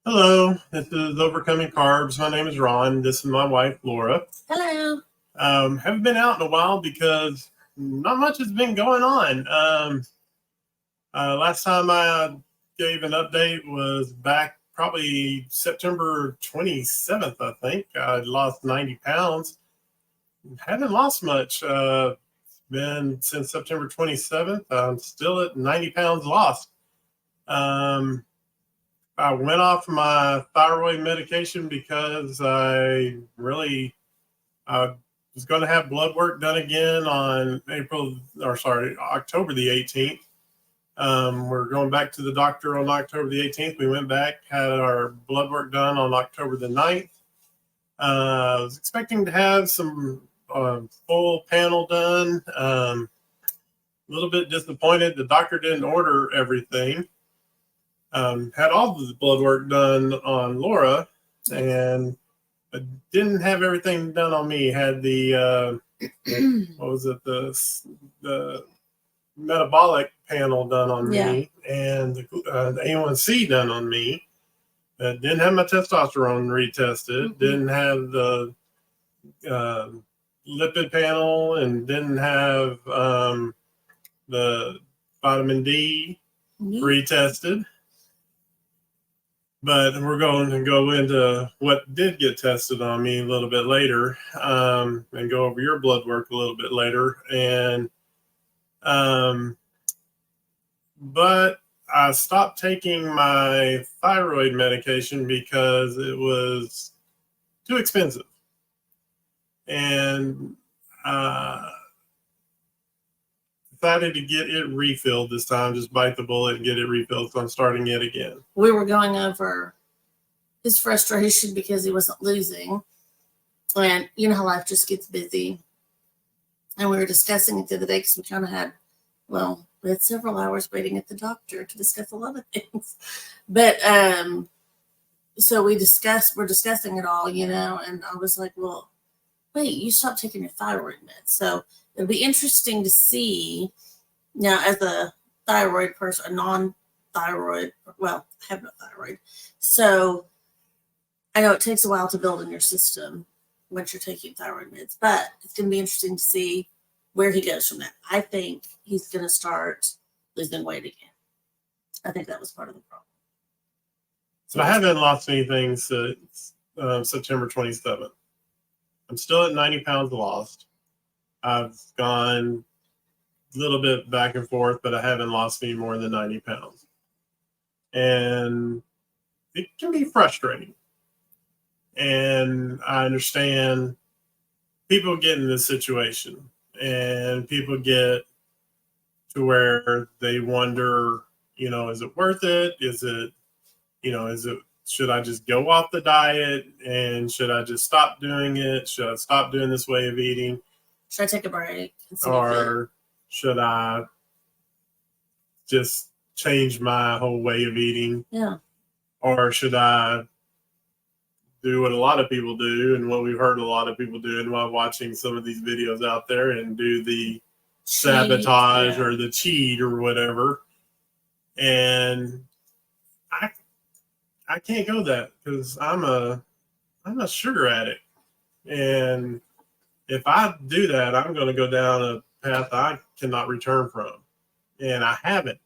Hello, this is Overcoming Carbs. My name is Ron. This is my wife, Laura. Hello. Haven't been out in a while because not much has been going on. Last time I gave an update was back probably September 27th, I think. I lost 90 pounds. Haven't lost much. Been since September 27th. I'm still at 90 pounds lost. I went off my thyroid medication because I really was going to have blood work done again on October the 18th. We're going back to the doctor on October the 18th. We went back, had our blood work done on October the 9th. I was expecting to have some full panel done. A little bit disappointed. The doctor didn't order everything. Had all the blood work done on Laura, and I didn't have everything done on me. Had the the metabolic panel done on me, and the A1C done on me. Didn't have my testosterone retested. Mm-hmm. Didn't have the lipid panel, and didn't have the vitamin D retested. But we're going to go into what did get tested on me a little bit later, and go over your blood work a little bit later. And but I stopped taking my thyroid medication because it was too expensive. And decided to get it refilled this time, just bite the bullet and get it refilled. So I'm starting it again. We were going over his frustration because he wasn't losing. And you know how life just gets busy. And we were discussing it the other day because we kind of had, we had several hours waiting at the doctor to discuss a lot of things. But so we're discussing it all, and I was like, well, wait, you stopped taking your thyroid meds. So it'll be interesting to see now as a thyroid person, a non-thyroid, I have no thyroid. So I know it takes a while to build in your system once you're taking thyroid meds, but it's going to be interesting to see where he goes from that. I think he's going to start losing weight again. I think that was part of the problem. So I haven't lost anything since September 27th. I'm still at 90 pounds lost. I've gone a little bit back and forth, but I haven't lost any more than 90 pounds. And it can be frustrating. And I understand people get in this situation, and people get to where they wonder, is it worth it? Should I just go off the diet, and should I just stop doing it? Should I stop doing this way of eating? Should I take a break? Or should I just change my whole way of eating? Yeah. Or should I do what a lot of people do, and what we've heard a lot of people doing while watching some of these videos out there, and do the sabotage or the cheat or whatever? And I can't go that, because I'm a sugar addict, and if I do that, I'm going to go down a path I cannot return from. And I haven't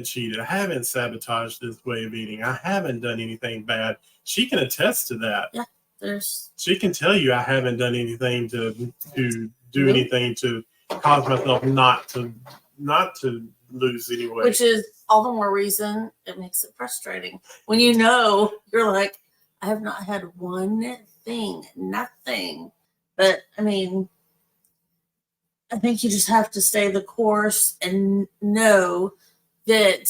cheated. I haven't sabotaged this way of eating. I haven't done anything bad. She can attest to that. Yeah, she can tell you I haven't done anything to do anything to cause myself not to lose any weight. Which is all the more reason it makes it frustrating. When you're like, I have not had one thing, nothing. But I think you just have to stay the course and know that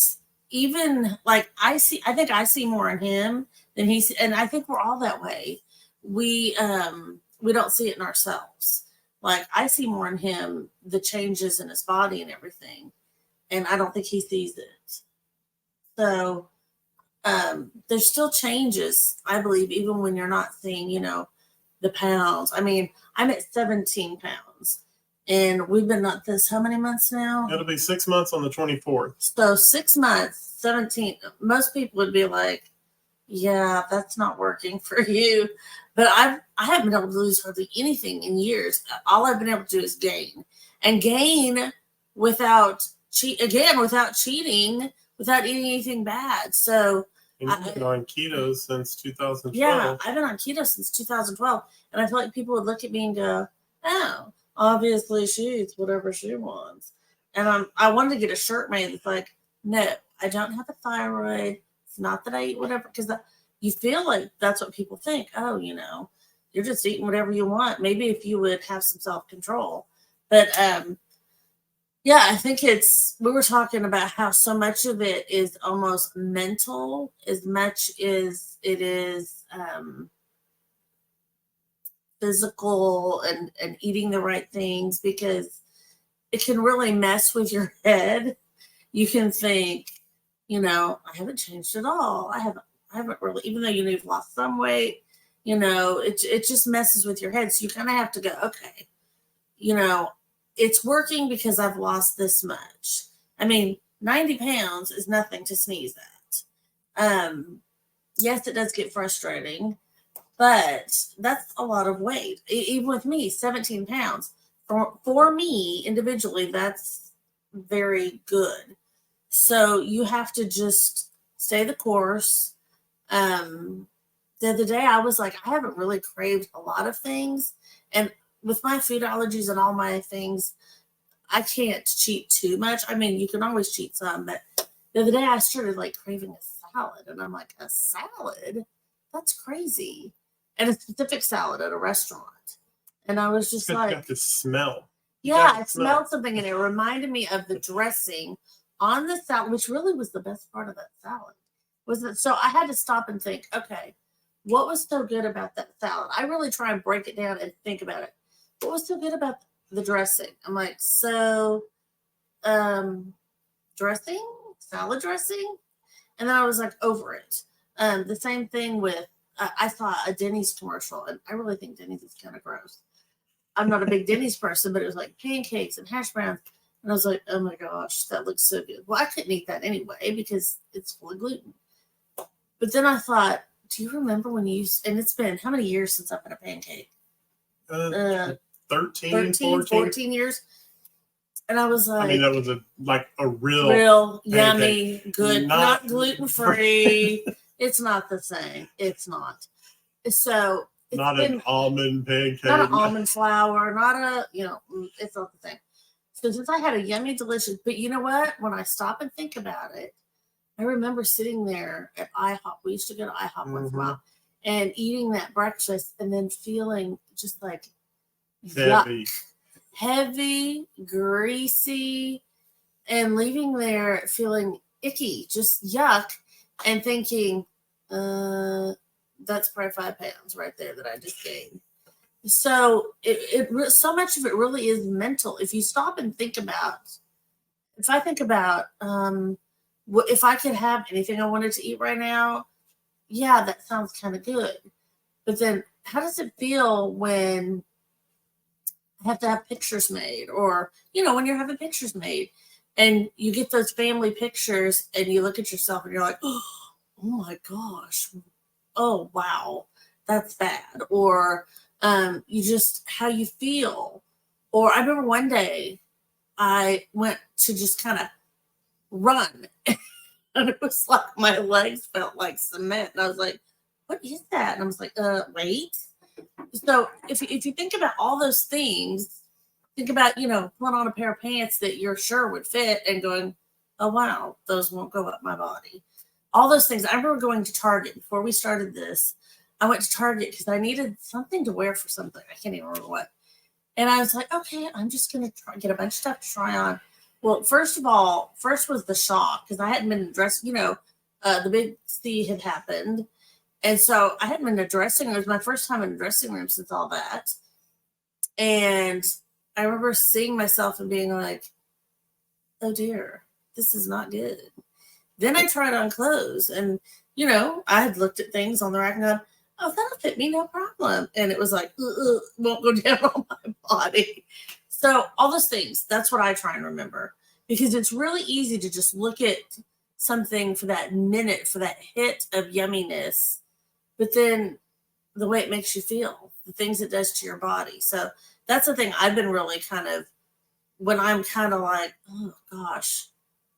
even like I think I see more in him than he sees, and I think we're all that way. We don't see it in ourselves. Like I see more in him, the changes in his body and everything. And I don't think he sees it. So there's still changes, I believe, even when you're not seeing, the pounds. I'm at 17 pounds. And we've been at this how many months now? It'll be 6 months on the 24th. So 6 months, 17. Most people would be like, yeah, that's not working for you. But I haven't been able to lose hardly anything in years. All I've been able to do is gain, and gain without without cheating, without eating anything bad. So And you've been on keto since 2012. yeah, I've been on keto since 2012, and I feel like people would look at me and go, "Oh, obviously she eats whatever she wants." And I wanted to get a shirt made that's like, "No, I don't have a thyroid. It's not that I eat whatever," because you feel like that's what people think. Oh, you're just eating whatever you want. Maybe if you would have some self control, but yeah, I think we were talking about how so much of it is almost mental as much as it is physical and eating the right things, because it can really mess with your head. You can think, I haven't changed at all. I haven't really, even though you've lost some weight, it just messes with your head. So you kind of have to go, okay, it's working because I've lost this much. I mean, 90 pounds is nothing to sneeze at. Yes, it does get frustrating, but that's a lot of weight. Even with me, 17 pounds. For me individually, that's very good. So you have to just stay the course. The other day I was like, I haven't really craved a lot of things. And with my food allergies and all my things, I can't cheat too much. I mean, you can always cheat some, but the other day I started like craving a salad, and I'm like, a salad? That's crazy. And a specific salad at a restaurant. And I was just like, you got to smell. Yeah, I smelled something, and it reminded me of the dressing on the salad, which really was the best part of that salad. So I had to stop and think, okay, what was so good about that salad? I really try and break it down and think about it. What was so good about the dressing? I'm like, dressing, salad dressing, and then I was like over it. The same thing with I saw a Denny's commercial, and I really think Denny's is kind of gross. I'm not a big Denny's person, but it was like pancakes and hash browns, and I was like, oh my gosh, that looks so good. Well, I couldn't eat that anyway because it's full of gluten. But then I thought, do you remember when and it's been how many years since I've had a pancake? 13, 14 years. And I was like, I mean, that was a real yummy, good, not gluten free. It's not the same. It's not. So it's not an almond pancake, not an almond flour, not it's not the same. So since I had a yummy, delicious, but you know what? When I stop and think about it, I remember sitting there at IHOP. We used to go to IHOP once in a while, and eating that breakfast, and then feeling just like heavy, greasy, and leaving there feeling icky, just yuck, and thinking, that's probably 5 pounds right there that I just gained. So so much of it really is mental. If you stop and think about, if I think about, if I could have anything I wanted to eat right now, yeah, that sounds kind of good. But then how does it feel when I have to have pictures made, or, when you're having pictures made and you get those family pictures and you look at yourself and you're like, oh my gosh, oh, wow, that's bad. Or you just, how you feel. Or I remember one day I went to just kind of run and it was like my legs felt like cement. And I was like, what is that? And I was like, wait. So if you think about all those things, think about, putting on a pair of pants that you're sure would fit and going, oh, wow, those won't go up my body. All those things. I remember going to Target before we started this. I went to Target because I needed something to wear for something. I can't even remember what. And I was like, okay, I'm just going to get a bunch of stuff to try on. Well, first was the shock, because I hadn't been dressed, the big C had happened. And so I hadn't been in a dressing room. It was my first time in a dressing room since all that. And I remember seeing myself and being like, oh dear, this is not good. Then I tried on clothes, and, I had looked at things on the rack and gone, oh, that'll fit me, no problem. And it was like, won't go down on my body. So all those things, that's what I try and remember, because it's really easy to just look at something for that minute, for that hit of yumminess, but then the way it makes you feel, the things it does to your body. So that's the thing I've been really kind of, when I'm kind of like, oh gosh,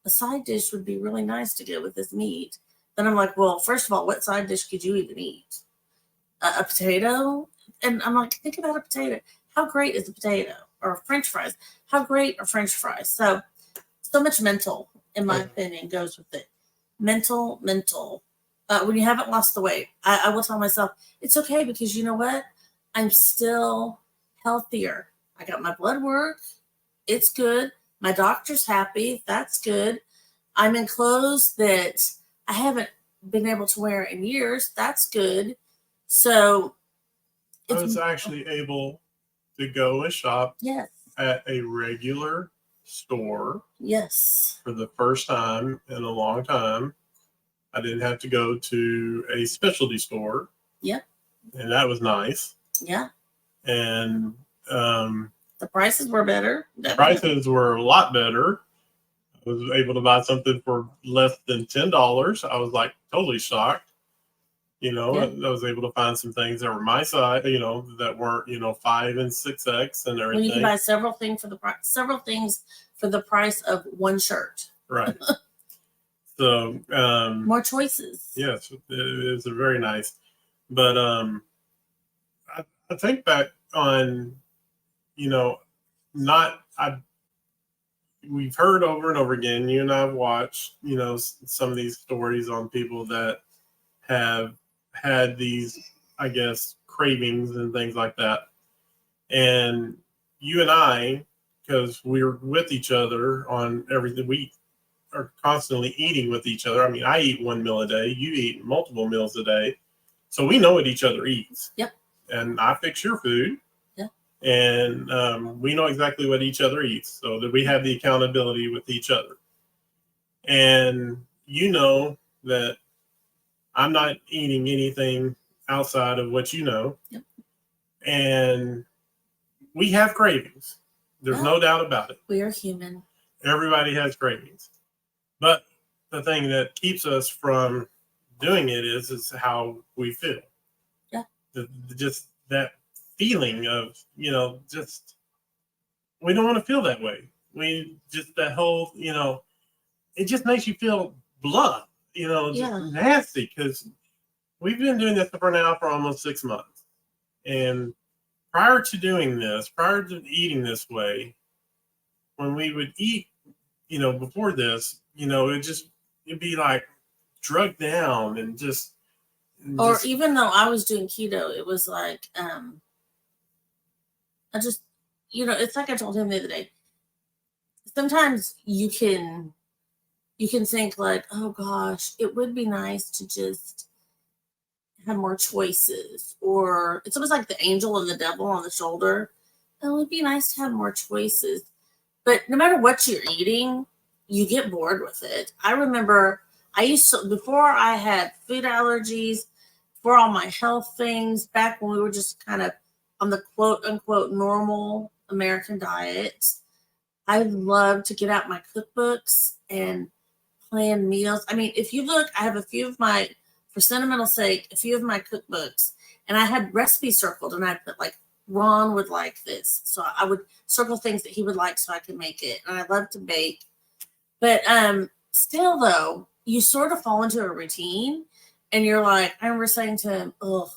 a side dish would be really nice to go with this meat. Then I'm like, well, first of all, what side dish could you even eat? A potato? And I'm like, think about a potato. How great is a potato? Or French fries? How great are French fries? So much mental, in my opinion, goes with it. Mental. When you haven't lost the weight, I will tell myself, it's okay, because you know what? I'm still healthier. I got my blood work. It's good. My doctor's happy. That's good. I'm in clothes that I haven't been able to wear in years. That's good. So I was actually able to go and shop at a regular store. Yes. For the first time in a long time. I didn't have to go to a specialty store. Yep. And that was nice. Yeah. And the prices were better. The prices were a lot better. I was able to buy something for less than $10. I was like totally shocked. You know, I was able to find some things that were my size, you know, that weren't, you know, 5 and 6X and everything. When you can buy several things for the price of one shirt. Right. So more choices. Yes, it was very nice. But I think back on, you know, we've heard over and over again, you and I have watched, you know, some of these stories on people that have had these, I guess, cravings and things like that. And you and I, because we're with each other on everything, we are constantly eating with each other. I mean, I eat one meal a day, you eat multiple meals a day. So we know what each other eats. Yep. And I fix your food. Yeah. And we know exactly what each other eats, so that we have the accountability with each other. And you know that I'm not eating anything outside of what you know. Yep. And we have cravings. There's no doubt about it. We are human. Everybody has cravings. But the thing that keeps us from doing it is how we feel. Yeah. Just that feeling of, you know, just, we don't want to feel that way. We just, that whole, you know, it just makes you feel blood, you know, just nasty, because we've been doing this for almost 6 months. And prior to doing this, prior to eating this way, when we would eat, you know, before this, you know, it'd be like drugged down and just. Or even though I was doing keto, it was like, I just, you know, it's like I told him the other day. Sometimes you can think like, oh gosh, it would be nice to just have more choices. Or it's almost like the angel and the devil on the shoulder. Oh, it would be nice to have more choices. But no matter what you're eating, you get bored with it. I remember I used to, before I had food allergies, for all my health things, back when we were just kind of on the quote unquote normal American diet, I loved to get out my cookbooks and plan meals. I mean, if you look, I have a few of my, for sentimental sake, a few of my cookbooks, and I had recipes circled, and I put like, Ron would like this. So I would circle things that he would like so I could make it. And I love to bake. But still, though, you sort of fall into a routine, and you're like, I remember saying to him, oh,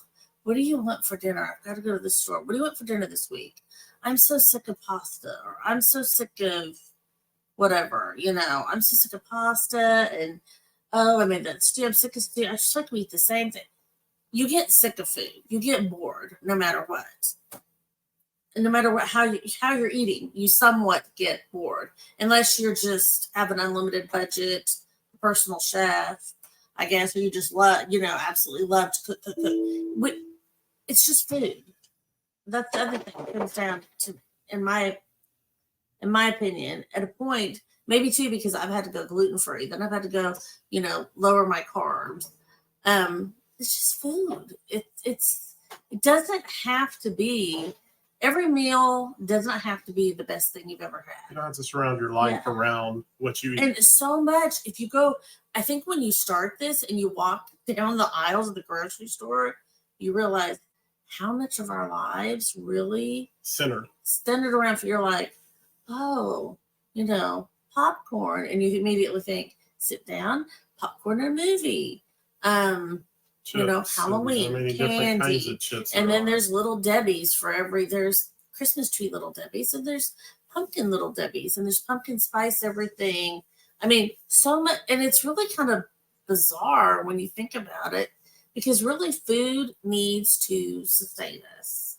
what do you want for dinner? I've got to go to the store. What do you want for dinner this week? I'm so sick of pasta, or I'm so sick of whatever, you know, I'm so sick of pasta, and oh, I made that stew. I'm sick of stew. I just like to eat the same thing. You get sick of food. You get bored no matter what. And no matter what, how you're eating, you somewhat get bored, unless you're just have an unlimited budget, personal chef, I guess, or you just love, you know, absolutely love to cook. It's just food. That's the other thing it comes down to, in my opinion, at a point, maybe too, because I've had to go gluten-free, then I've had to go, you know, lower my carbs. It's just food. It doesn't have to be every meal doesn't have to be the best thing you've ever had. You don't have to surround your life around what you eat. And so much, if you go, I think when you start this and you walk down the aisles of the grocery store, you realize how much of our lives really centered around, you're like, oh, popcorn. And you immediately think, sit down, popcorn and a movie. Chips, Halloween, candy. And then there's little Debbie's there's Christmas tree little Debbie's, and there's pumpkin little Debbie's, and there's pumpkin spice everything. I mean, so much, and it's really kind of bizarre when you think about it, because really food needs to sustain us.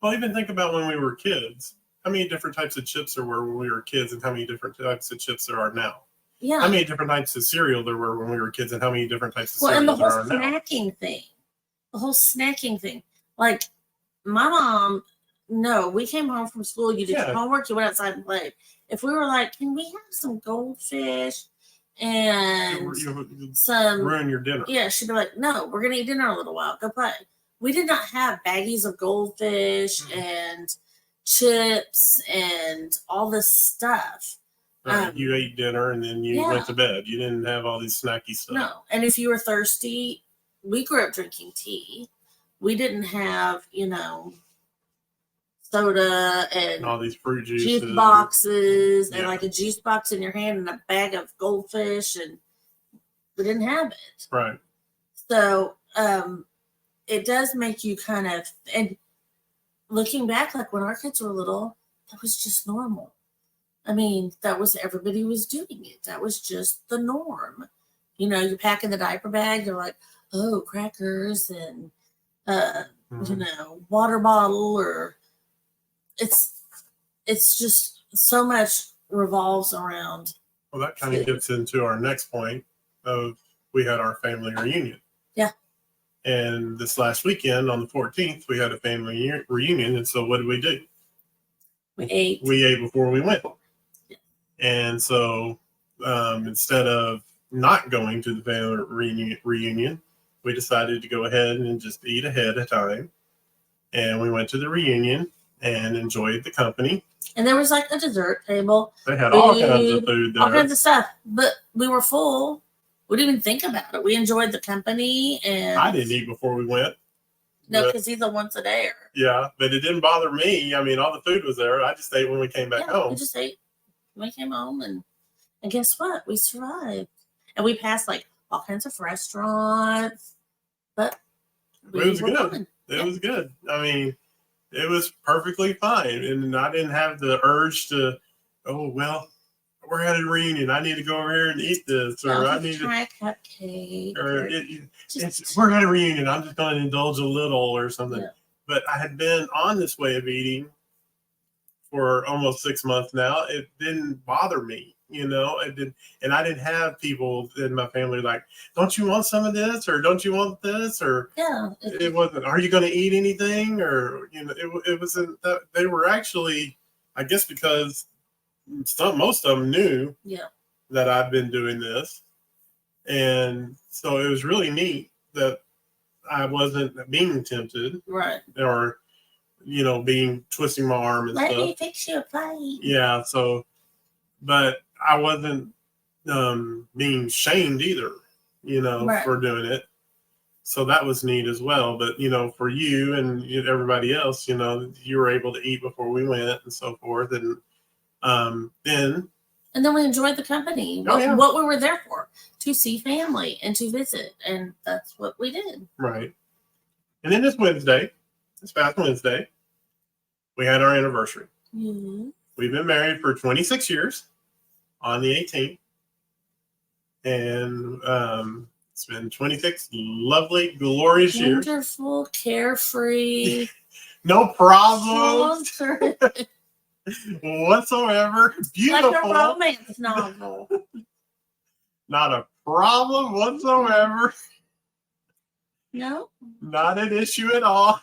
Well, even think about when we were kids. How many different types of chips there were when we were kids, and how many different types of chips there are now? Yeah. How many different types of cereal there were when we were kids, and how many different types of cereal there are now? The whole snacking thing. Like, my mom, we came home from school, you did your homework, you went outside and played. If we were like, can we have some goldfish and some... ruin your dinner. Yeah, she'd be like, no, we're going to eat dinner a little while. Go play. We did not have baggies of goldfish and chips and all this stuff. Right. You ate dinner and then you went to bed. You didn't have all these snacky stuff. No. And if you were thirsty, we grew up drinking tea. We didn't have, soda and all these fruit juices, juice boxes, and like a juice box in your hand and a bag of goldfish, and we didn't have it. Right. So it does make you kind of, and looking back, like when our kids were little, that was just normal. I mean, everybody was doing it. That was just the norm. You pack in the diaper bag, you're like, oh, crackers and, water bottle, or it's just so much revolves around. Well, that kind of gets into our next point of we had our family reunion. Yeah. And this last weekend on the 14th, we had a family reunion. And so what did we do? We ate. We ate before we went. And so instead of not going to the family reunion, we decided to go ahead and just eat ahead of time. And we went to the reunion and enjoyed the company. And there was like a dessert table. They had all kinds of food there. All kinds of stuff. But we were full. We didn't even think about it. We enjoyed the company. And I didn't eat before we went. No, because he's a once a dayer. Yeah, but it didn't bother me. I mean, all the food was there. I just ate when we came back home. We just ate when we came home. And guess what? We survived. And we passed like all kinds of restaurants. But it was good. It was good. I mean, it was perfectly fine. And I didn't have the urge to, we're at a reunion. I need to go over here and eat this. Or I need to try a cupcake. Or we're at a reunion. I'm just going to indulge a little or something. Yeah. But I had been on this way of eating for almost 6 months now. It didn't bother me. It didn't, and I didn't have people in my family like, don't you want some of this, or don't you want this, or it wasn't, are you going to eat anything, or it wasn't that. They were actually, I guess, because most of them knew that I've been doing this, and so it was really neat that I wasn't being tempted, right, or twisting my arm and Let stuff. me fix you a plate. Yeah, so, but I wasn't being shamed either, for doing it. So that was neat as well. But, for you and everybody else, you were able to eat before we went and so forth. And then we enjoyed the company. What we were there for, to see family and to visit. And that's what we did. Right. And then this past Wednesday, we had our anniversary. Mm-hmm. We've been married for 26 years. On the 18th, and it's been 26 lovely, glorious years. Wonderful, carefree, no problems whatsoever. Beautiful, like a romance novel. Not a problem whatsoever. No, not an issue at all.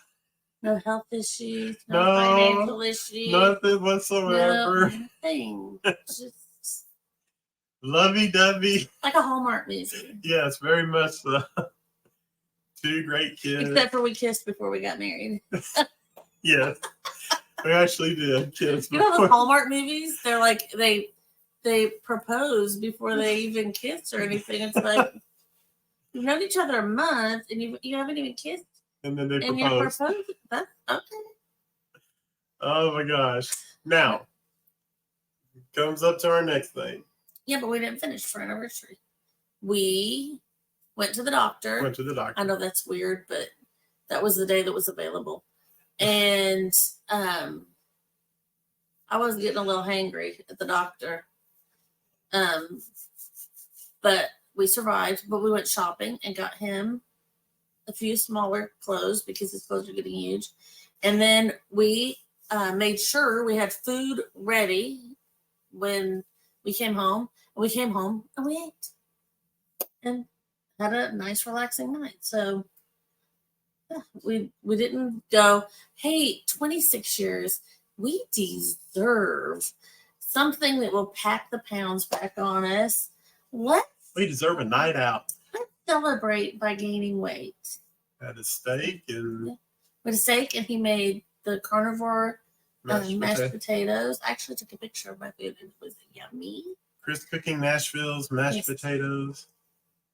No health issues, no financial issues, nothing whatsoever. No, nothing. Just lovey-dovey. Like a Hallmark movie. Yes, very much so. Two great kids. Except for we kissed before we got married. Yes. We actually did kiss You know before. the Hallmark movies? They're like they propose before they even kiss or anything. It's like you've known each other a month and you haven't even kissed. And then they And you're proposed. proposing. That's okay. Oh my gosh. Now, comes up to our next thing. Yeah, but we didn't finish for anniversary. We went to the doctor. Went to the doctor. I know that's weird, but that was the day that was available. And I was getting a little hangry at the doctor. But we survived. But we went shopping and got him a few smaller clothes because his clothes are getting huge. And then we made sure we had food ready when we came home. And we came home and we ate and had a nice relaxing night. So yeah, we didn't go, hey, 26 years, we deserve something that will pack the pounds back on us. Let's a night out. Let's celebrate by gaining weight. Had a steak and With a steak, and he made the carnivore mashed potatoes. I actually took a picture of my food. It was yummy. Chris cooking Nashville's mashed potatoes.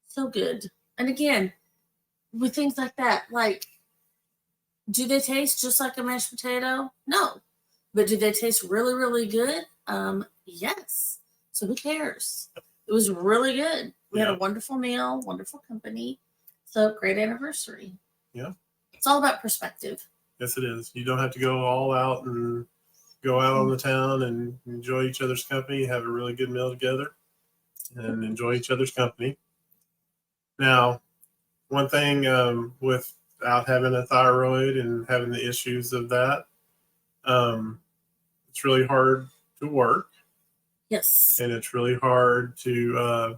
So good. And again, with things like that, like, do they taste just like a mashed potato? No. But do they taste really, really good? Yes. So who cares? It was really good. We had a wonderful meal, wonderful company. So great anniversary. Yeah. It's all about perspective. Yes, it is. You don't have to go all out and go out on the town and enjoy each other's company, have a really good meal together, and enjoy each other's company. Now, one thing without having a thyroid and having the issues of that, it's really hard to work. Yes. And it's really hard to,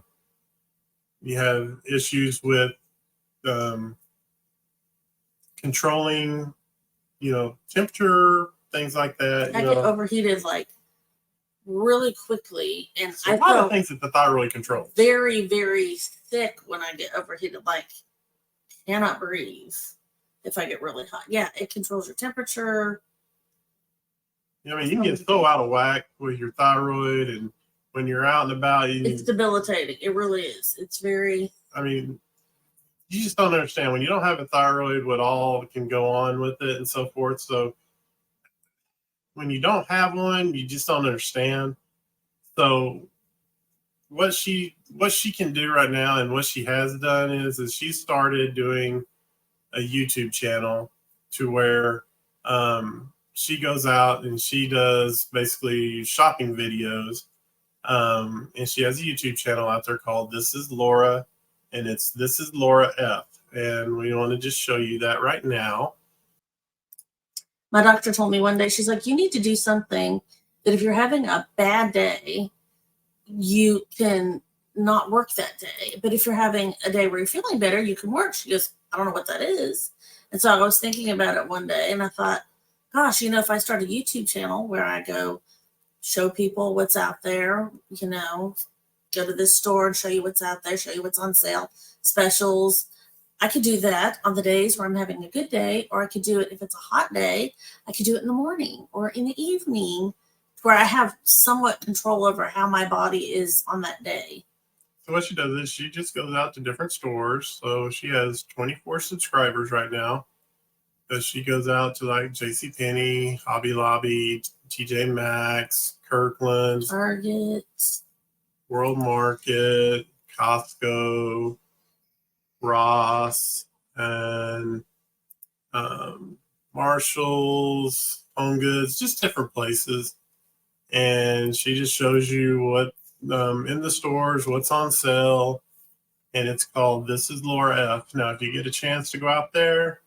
you have issues with controlling, temperature, things like that. I get overheated like really quickly, and a lot of things that the thyroid controls. Very, very thick when I get overheated, like cannot breathe if I get really hot. Yeah, it controls your temperature. I mean, you can get so out of whack with your thyroid, and when you're out and about, it's debilitating. It really is. It's very. I mean, you just don't understand when you don't have a thyroid what all can go on with it and so forth. So when you don't have one, you just don't understand. So what she can do right now and what she has done is she started doing a YouTube channel to where she goes out and she does basically shopping videos. And she has a YouTube channel out there called This Is Laura, and This Is Laura F. And we want to just show you that right now. My doctor told me one day, she's like, you need to do something that if you're having a bad day, you can not work that day. But if you're having a day where you're feeling better, you can work. She goes, I don't know what that is. And so I was thinking about it one day, and I thought, gosh, if I start a YouTube channel where I go show people what's out there, go to this store and show you what's out there, show you what's on sale, specials. I could do that on the days where I'm having a good day, or I could do it if it's a hot day. I could do it in the morning or in the evening where I have somewhat control over how my body is on that day. So what she does is she just goes out to different stores. So she has 24 subscribers right now. But she goes out to like JCPenney, Hobby Lobby, TJ Maxx, Kirkland's, Target, World Market, Costco, Ross, and Marshall's, Home Goods, just different places. And she just shows you what in the stores, what's on sale, and it's called This Is Laura F. Now, if you get a chance to go out there,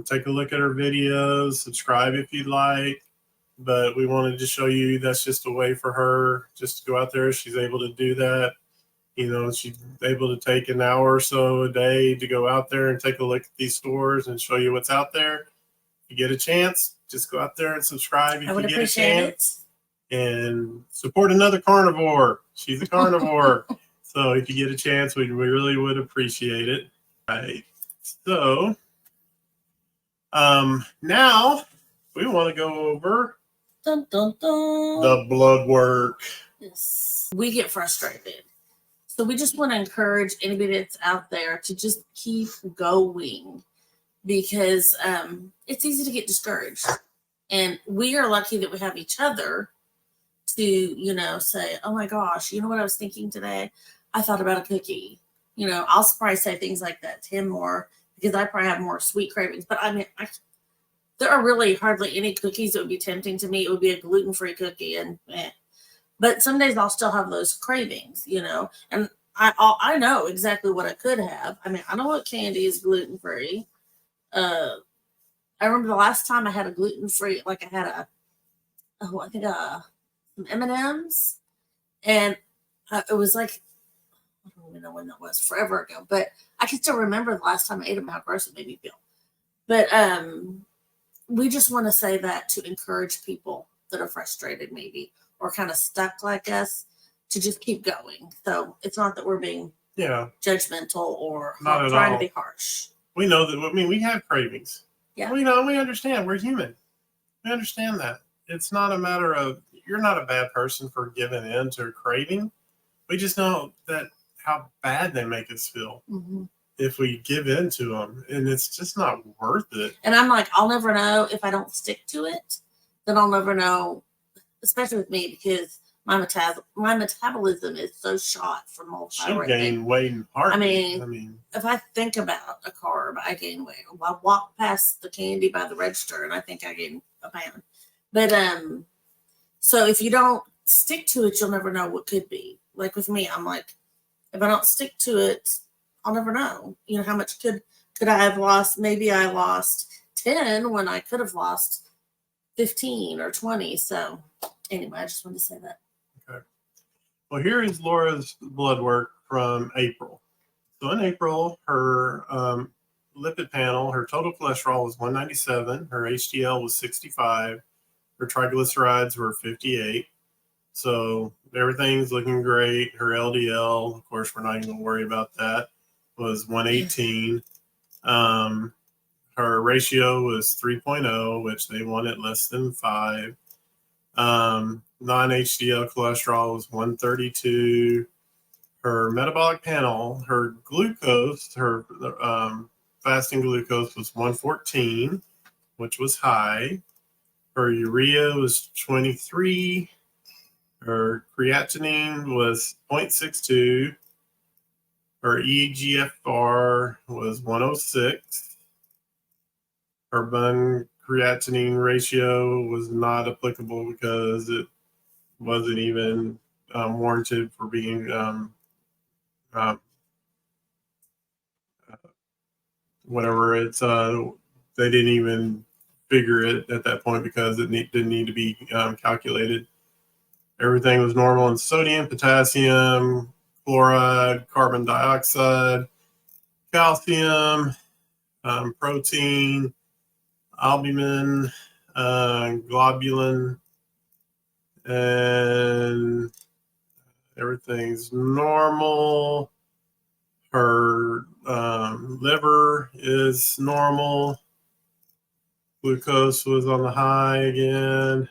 take a look at her videos, subscribe if you'd like. But we wanted to show you that's just a way for her just to go out there. She's able to do that. She's able to take an hour or so a day to go out there and take a look at these stores and show you what's out there. If you get a chance, just go out there and subscribe if you get a chance. And support another carnivore. She's a carnivore. So if you get a chance, we really would appreciate it. Right. So now we want to go over Dun, dun, dun. the blood work. Yes. We get frustrated. So we just want to encourage anybody that's out there to just keep going, because it's easy to get discouraged. And we are lucky that we have each other to, say, oh my gosh, you know what I was thinking today? I thought about a cookie. I'll probably say things like that to him more, because I probably have more sweet cravings. But I mean, there are really hardly any cookies that would be tempting to me. It would be a gluten-free cookie, but some days I'll still have those cravings, and I know exactly what I could have. I mean, I know what candy is gluten-free. I remember the last time I had a gluten-free, like I had some M&Ms, and it was like, I don't even know when that was, forever ago, but I can still remember the last time I ate them, how gross it made me feel. But we just want to say that to encourage people that are frustrated maybe, or kind of stuck like us, to just keep going. So it's not that we're being judgmental or trying to be harsh. We know that, I mean, we have cravings. Yeah. We understand. We're human. We understand that. It's not a matter of, you're not a bad person for giving in to a craving. We just know that how bad they make us feel if we give in to them, and it's just not worth it. And I'm like, I'll never know if I don't stick to it. Then I'll never know, especially with me, because my metabolism is so shot from all She'll gain weight in heart. I mean, if I think about a carb, I gain weight. I walk past the candy by the register and I think I gain a pound. But so if you don't stick to it, you'll never know what could be. Like with me, I'm like, if I don't stick to it, I'll never know. How much could I have lost? Maybe I lost 10 when I could have lost 15 or 20. So anyway, I just wanted to say that. Okay. Well, here is Laura's blood work from April. So in April, her lipid panel, her total cholesterol was 197. Her HDL was 65. Her triglycerides were 58. So everything's looking great. Her LDL, of course, we're not even going to worry about that, was 118. Her ratio was 3.0, which they wanted less than 5. Non-HDL cholesterol was 132. Her metabolic panel, her glucose, her fasting glucose was 114, which was high. Her urea was 23. Her creatinine was 0.62. Her eGFR was 106. Her bun creatinine ratio was not applicable because it wasn't even warranted for being whatever. It's they didn't even figure it at that point because it didn't need to be calculated. Everything was normal in sodium, potassium, chloride, carbon dioxide, calcium, protein, albumin, globulin, and everything's normal. Her liver is normal. Glucose was on the high again.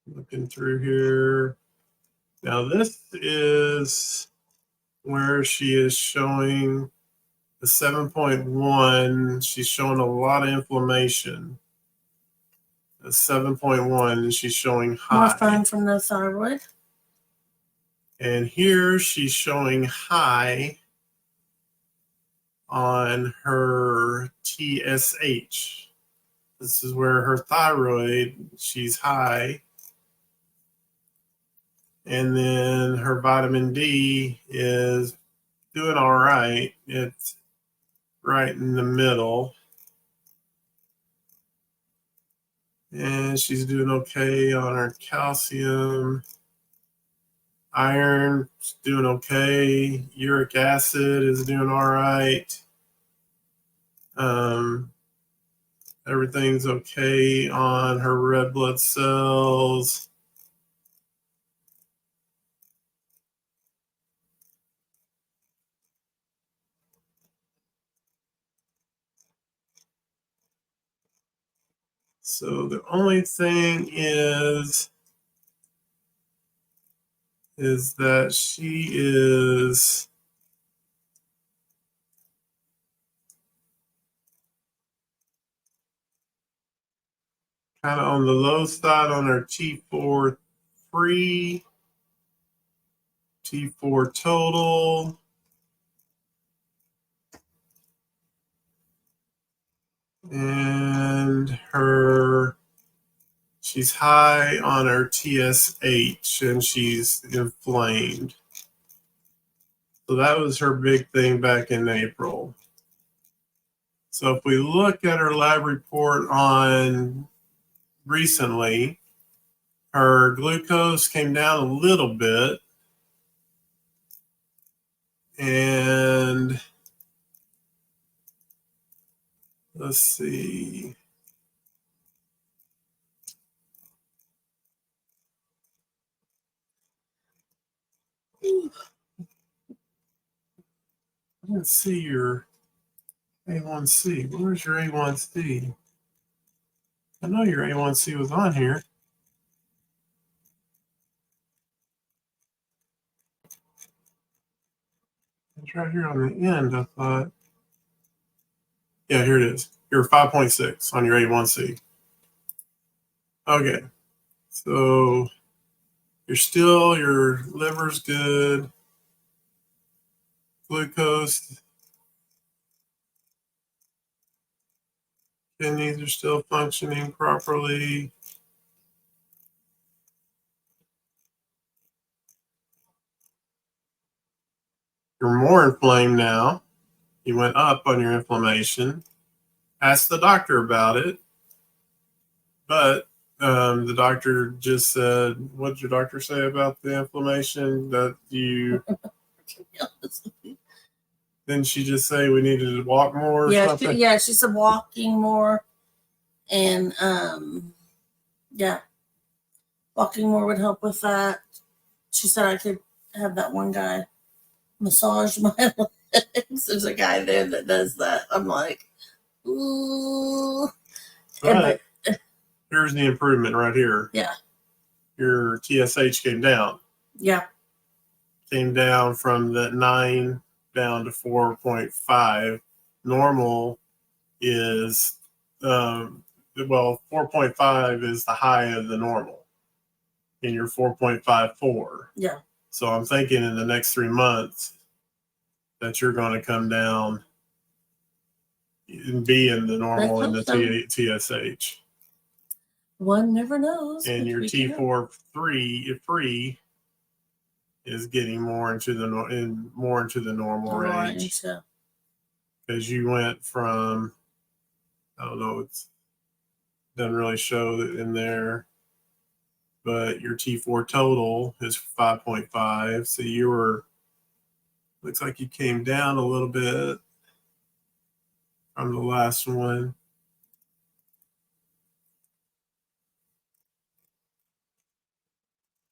Looking through here. Now this is where she is showing the 7.1. She's showing a lot of inflammation. The 7.1, and she's showing high. More fun from the thyroid. And here she's showing high on her TSH. This is where her thyroid, she's high. And then her vitamin D is doing all right. It's right in the middle. And she's doing okay on her calcium. Iron is doing okay. Uric acid is doing all right. Everything's okay on her red blood cells. So the only thing is that she is kind of on the low side on her T4 free, T4 total. And she's high on her TSH and she's inflamed. So that was her big thing back in April. So if we look at her lab report on recently, her glucose came down a little bit. And let's see. Let's see your A1C. Where's your A1C? I know your A1C was on here. It's right here on the end, I thought. Yeah, here it is. You're 5.6 on your A1C. Okay. So your liver's good. Glucose, kidneys are still functioning properly. You're more inflamed now. You went up on your inflammation. Ask the doctor about it. But the doctor just said, what did your doctor say about the inflammation? That you. Didn't she just say we needed to walk more or something? She said walking more. And walking more would help with that. She said I could have that one guy massage my legs. There's a guy there that does that. I'm like, ooh. But here's the improvement right here. Yeah. Your TSH came down. Yeah. Came down from that 9 down to 4.5. Normal is 4.5 is the high of the normal, and you're 4.54. Yeah. So I'm thinking in the next 3 months that you're going to come down and be in the normal in the TSH. One never knows. And your T4 free is getting more into the normal range. Because you went from, I don't know, it doesn't really show it in there, but your T4 total is 5.5. So looks like you came down a little bit from the last one.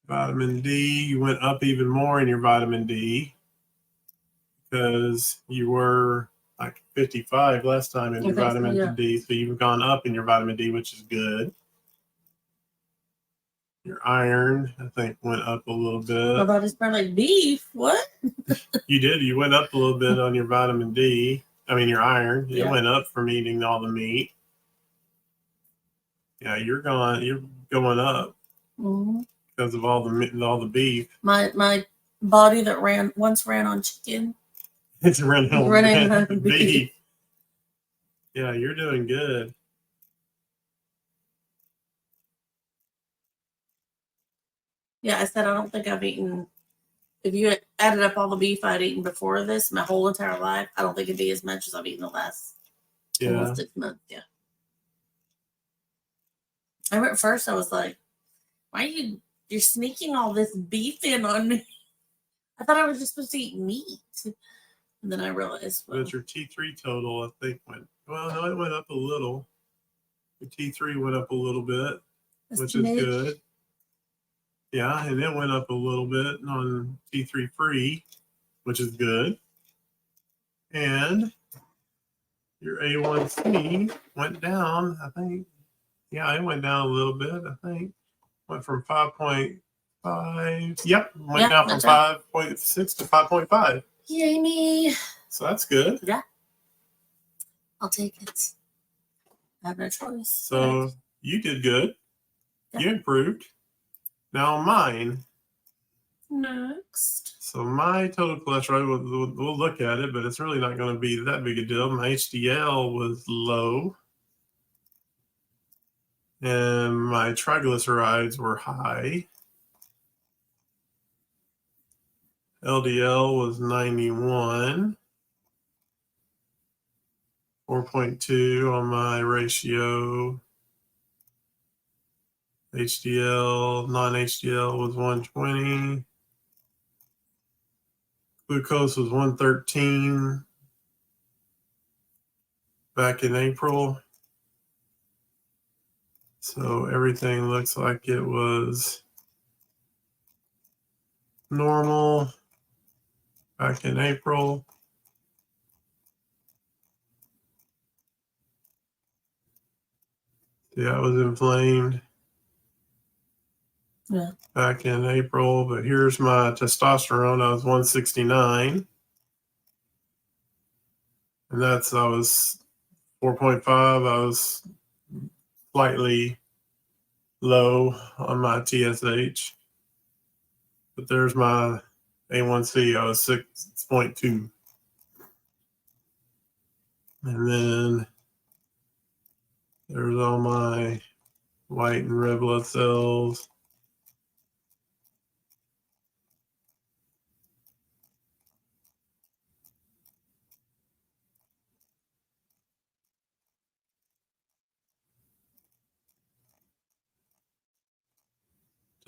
Vitamin D, you went up even more in your vitamin D because you were like 55 last time in your vitamin D. So you've gone up in your vitamin D, which is good. Your iron, I think, went up a little bit. My body's probably like beef. What? You did. You went up a little bit on your vitamin D. I mean, your iron. It went up from eating all the meat. Yeah, you're going up because of all the beef. My body that once ran on chicken. It's running on beef. Yeah, you're doing good. Yeah, I said I don't think I've eaten. If you had added up all the beef I'd eaten before this, my whole entire life, I don't think it'd be as much as I've eaten the last almost 6 months. Yeah. I remember at first I was like, why are you're sneaking all this beef in on me? I thought I was just supposed to eat meat. And then I realized. But your T3 total, I think, it went up a little. Your T3 went up a little bit, which is good. Yeah, and it went up a little bit on T3 free, which is good. And your A1C went down, I think, Yeah, it went down a little bit, I think. Went from 5.5. Yep. Went down from 5.6 to 5.5. Yay me. So that's good. Yeah. I'll take it. I have no choice. So you did good. Yeah. You improved. Now mine. Next. So my total cholesterol, we'll look at it, but it's really not going to be that big a deal. My HDL was low. And my triglycerides were high. LDL was 91. 4.2 on my ratio. HDL, non-HDL was 120. Glucose was 113 back in April. So everything looks like it was normal back in April. Yeah, I was inflamed. Yeah. Back in April, but here's my testosterone. I was 169. And I was 4.5. I was slightly low on my TSH. But there's my A1C. I was 6.2. And then there's all my white and red blood cells.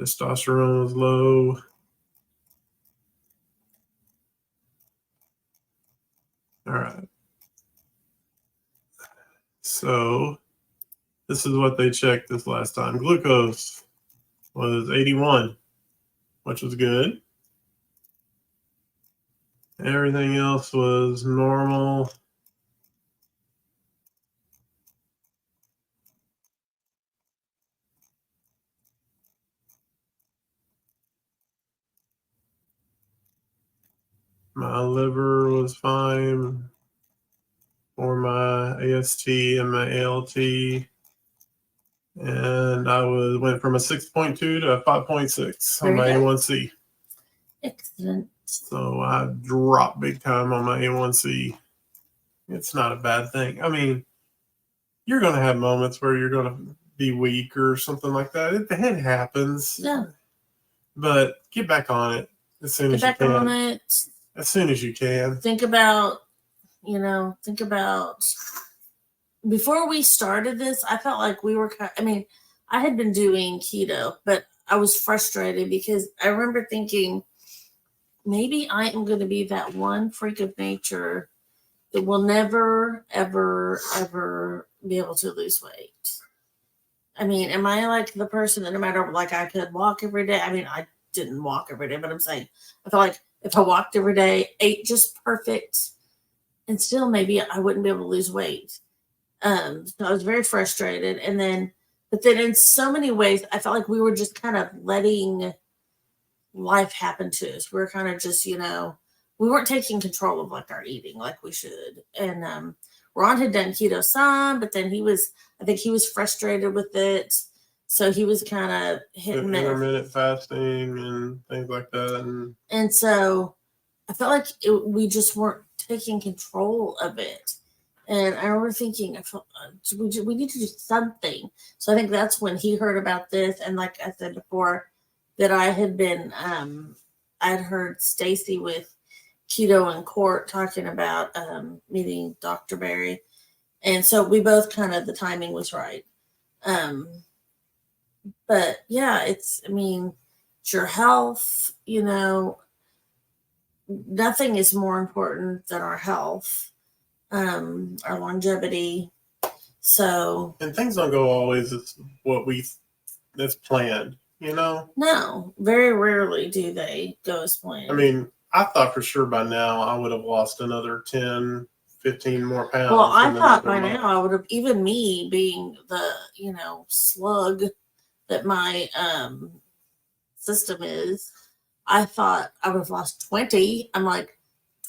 Testosterone was low. All right. So this is what they checked this last time. Glucose was 81, which was good. Everything else was normal. My liver was fine for my AST and my ALT. And I went from a 6.2 to a 5.6 on my A1C. Excellent. So I dropped big time on my A1C. It's not a bad thing. I mean, you're going to have moments where you're going to be weak or something like that. It happens. Yeah. But get back on it as soon as you can. Get back on it. As soon as you can. Think about before we started this, I felt like we were I had been doing keto, but I was frustrated because I remember thinking maybe I am going to be that one freak of nature that will never, ever, ever be able to lose weight. I mean, am I like the person that no matter, like, I could walk every day? I mean, I didn't walk every day, but I'm saying I feel like if I walked every day, ate just perfect, and still maybe I wouldn't be able to lose weight. So I was very frustrated. But then in so many ways, I felt like we were just kind of letting life happen to us. We were kind of just, we weren't taking control of like our eating like we should. And Ron had done keto some, but then I think he was frustrated with it. So he was kind of hitting intermittent fasting and things like that. And so I felt like we just weren't taking control of it. And I remember thinking, we need to do something. So I think that's when he heard about this. And like I said before, that I had been, I'd heard Stacy with Keto in Court talking about meeting Dr. Berry. And so we both the timing was right. But yeah, it's your health, nothing is more important than our health. Our longevity. So, and things don't go always as that's planned, No, very rarely do they go as planned. I mean, I thought for sure by now I would have lost another 10, 15 more pounds. Well, I in thought another by month. now I would have, even me being the, slug that my system is, I thought I would have lost 20. I'm like,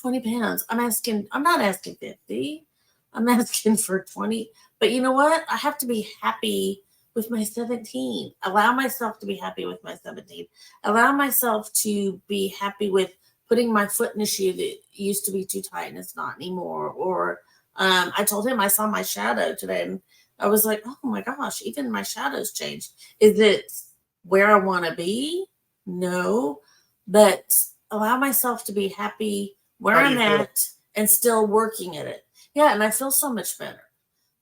20 pounds. I'm not asking 50. I'm asking for 20. But you know what? I have to be happy with my 17. Allow myself to be happy with my 17. Allow myself to be happy with putting my foot in a shoe that used to be too tight and it's not anymore. Or I told him I saw my shadow today and I was like, oh my gosh, even my shadow's changed. Is it where I want to be? No. But allow myself to be happy where How do I'm you feel? at and still working at it. Yeah, and I feel so much better.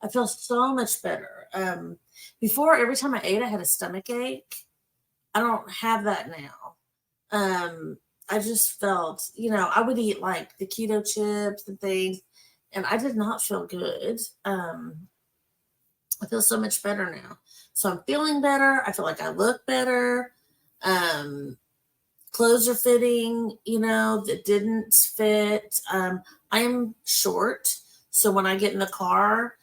I feel so much better. Before, every time I ate, I had a stomach ache. I don't have that now. I just felt, I would eat like the keto chips and things, and I did not feel good. I feel so much better now. So I'm feeling better. I feel like I look better. Clothes are fitting, that didn't fit. I am short. So when I get in the car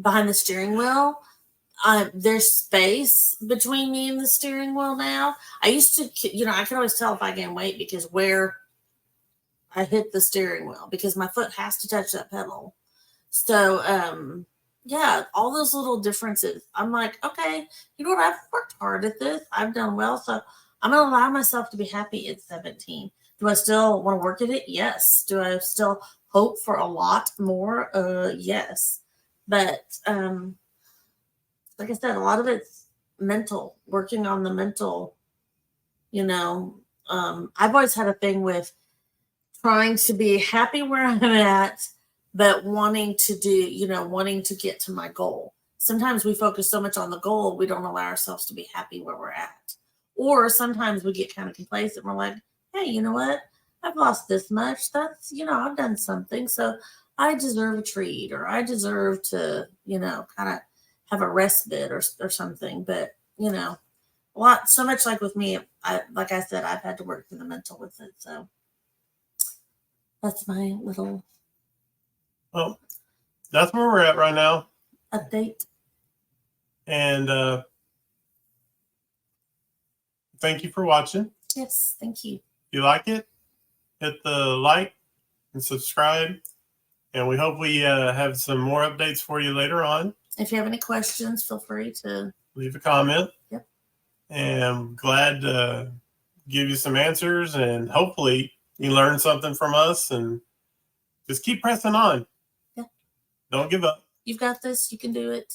behind the steering wheel, there's space between me and the steering wheel now. I used to, I can always tell if I gain weight because where I hit the steering wheel, because my foot has to touch that pedal. So, yeah, all those little differences. I'm like, okay, you know what? I've worked hard at this. I've done well. So I'm going to allow myself to be happy at 17. Do I still want to work at it? Yes. Do I still hope for a lot more? Yes. But, like I said, a lot of it's mental, working on the mental, I've always had a thing with trying to be happy where I'm at, but wanting to get to my goal. Sometimes we focus so much on the goal, we don't allow ourselves to be happy where we're at. Or sometimes we get kind of complacent. We're like, hey, you know what? I've lost this much. That's, I've done something. So I deserve a treat, or I deserve to, kind of have a respite or something. But, so much like with me, like I said, I've had to work through the mental with it. So that's my little Well, that's where we're at right now. update. And thank you for watching. Yes, thank you. If you like it, hit the like and subscribe. And we hope we have some more updates for you later on. If you have any questions, feel free to leave a comment. Yep. And I'm glad to give you some answers, and hopefully you learn something from us, and just keep pressing on. Yeah. Don't give up. You've got this. You can do it.